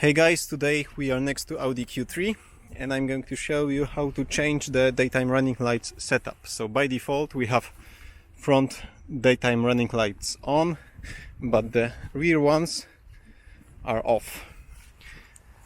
Hey guys, today we are next to Audi Q3 and I'm going to show you how to change the daytime running lights setup. So by default we have front daytime running lights on, but the rear ones are off.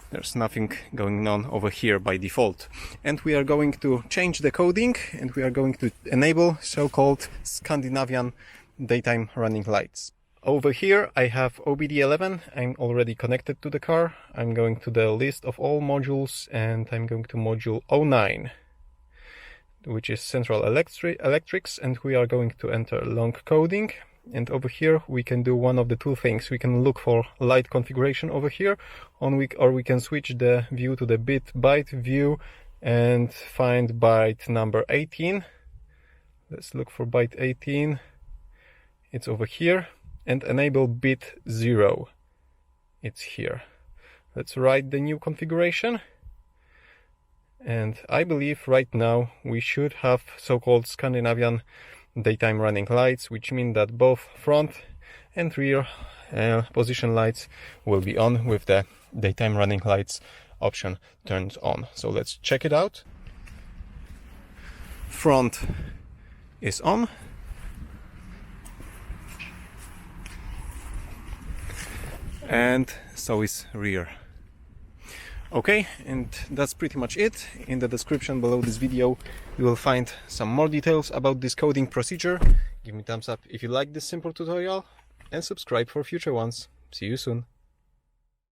There's nothing going on over here by default. And we are going to change the coding and we are going to enable so-called Scandinavian daytime running lights. Over here I have OBDeleven. I'm already connected to the car. I'm going to the list of all modules and I'm going to module 09, which is central electrics, and we are going to enter long coding. And over here we can do one of the two things. We can look for light configuration over here, or we can switch the view to the Byte view and find byte number 18. Let's look for byte 18. It's over here. And enable bit 0. It's here. Let's write the new configuration. And I believe right now we should have so-called Scandinavian daytime running lights, which mean that both front and rear position lights will be on with the daytime running lights option turned on. So let's check it out. Front is on. And so is rear. Okay, and that's pretty much it. In the description below this video you will find some more details about this coding procedure. Give me thumbs up if you like this simple tutorial and subscribe for future ones. See you soon.